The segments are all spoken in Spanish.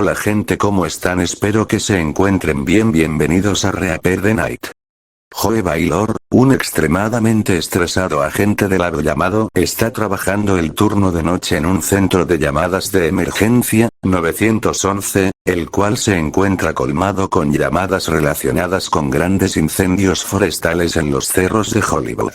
Hola gente, ¿cómo están? Espero que se encuentren bien. Bienvenidos a Reaper the Night. Joe Baylor, un extremadamente estresado agente del lado llamado, está trabajando el turno de noche en un centro de llamadas de emergencia, 911, el cual se encuentra colmado con llamadas relacionadas con grandes incendios forestales en los cerros de Hollywood.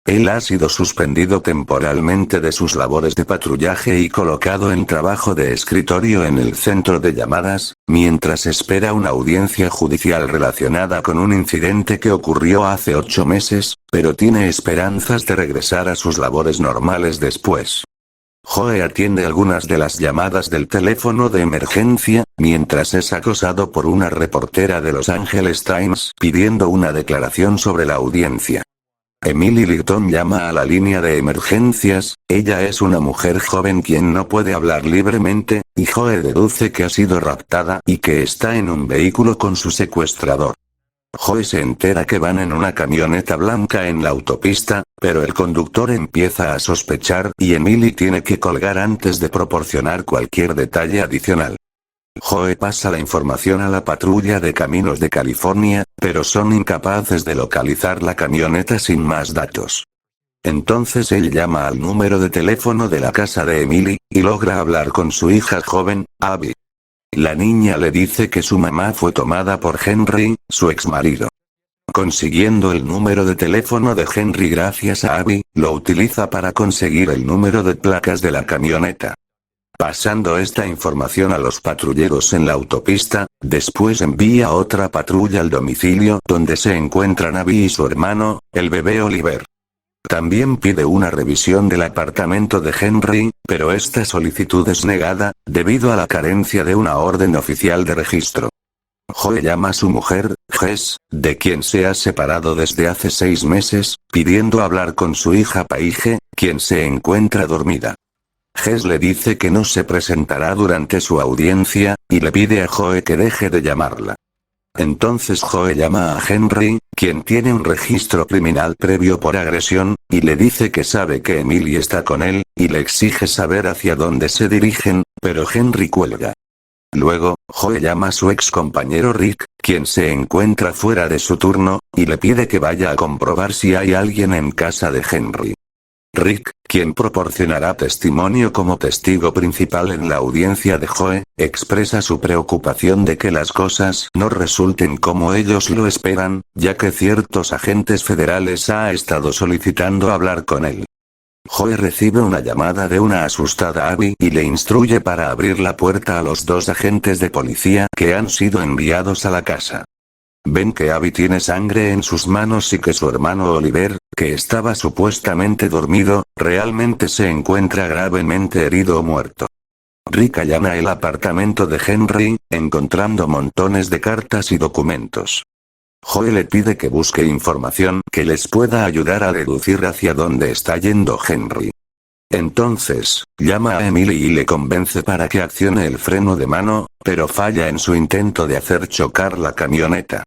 Él ha sido suspendido temporalmente de sus labores de patrullaje y colocado en trabajo de escritorio en el centro de llamadas, mientras espera una audiencia judicial relacionada con un incidente que ocurrió hace 8 meses, pero tiene esperanzas de regresar a sus labores normales después. Joe atiende algunas de las llamadas del teléfono de emergencia, mientras es acosado por una reportera de Los Angeles Times pidiendo una declaración sobre la audiencia. Emily Litton llama a la línea de emergencias. Ella es una mujer joven quien no puede hablar libremente, y Joe deduce que ha sido raptada y que está en un vehículo con su secuestrador. Joe se entera que van en una camioneta blanca en la autopista, pero el conductor empieza a sospechar y Emily tiene que colgar antes de proporcionar cualquier detalle adicional. Joe pasa la información a la patrulla de caminos de California, pero son incapaces de localizar la camioneta sin más datos. Entonces él llama al número de teléfono de la casa de Emily, y logra hablar con su hija joven, Abby. La niña le dice que su mamá fue tomada por Henry, su exmarido. Consiguiendo el número de teléfono de Henry gracias a Abby, lo utiliza para conseguir el número de placas de la camioneta. Pasando esta información a los patrulleros en la autopista, después envía otra patrulla al domicilio donde se encuentran Abby y su hermano, el bebé Oliver. También pide una revisión del apartamento de Henry, pero esta solicitud es negada, debido a la carencia de una orden oficial de registro. Joe llama a su mujer, Jess, de quien se ha separado desde hace 6 meses, pidiendo hablar con su hija Paige, quien se encuentra dormida. Jess le dice que no se presentará durante su audiencia, y le pide a Joe que deje de llamarla. Entonces Joe llama a Henry, quien tiene un registro criminal previo por agresión, y le dice que sabe que Emily está con él, y le exige saber hacia dónde se dirigen, pero Henry cuelga. Luego, Joe llama a su ex compañero Rick, quien se encuentra fuera de su turno, y le pide que vaya a comprobar si hay alguien en casa de Henry. Rick, quien proporcionará testimonio como testigo principal en la audiencia de Joe, expresa su preocupación de que las cosas no resulten como ellos lo esperan, ya que ciertos agentes federales ha estado solicitando hablar con él. Joe recibe una llamada de una asustada Abby y le instruye para abrir la puerta a los 2 agentes de policía que han sido enviados a la casa. Ven que Abby tiene sangre en sus manos y que su hermano Oliver, que estaba supuestamente dormido, realmente se encuentra gravemente herido o muerto. Rick allana el apartamento de Henry, encontrando montones de cartas y documentos. Joe le pide que busque información que les pueda ayudar a deducir hacia dónde está yendo Henry. Entonces, llama a Emily y le convence para que accione el freno de mano, pero falla en su intento de hacer chocar la camioneta.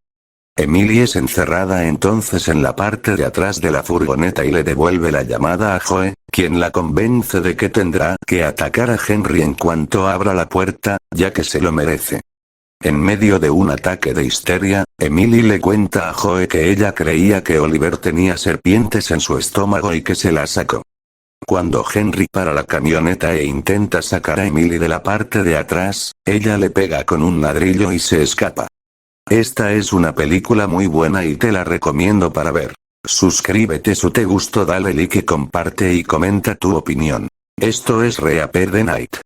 Emily es encerrada entonces en la parte de atrás de la furgoneta y le devuelve la llamada a Joe, quien la convence de que tendrá que atacar a Henry en cuanto abra la puerta, ya que se lo merece. En medio de un ataque de histeria, Emily le cuenta a Joe que ella creía que Oliver tenía serpientes en su estómago y que se las sacó. Cuando Henry para la camioneta e intenta sacar a Emily de la parte de atrás, ella le pega con un ladrillo y se escapa. Esta es una película muy buena y te la recomiendo para ver. Suscríbete si te gustó, dale like, comparte y comenta tu opinión. Esto es Reaper the Night.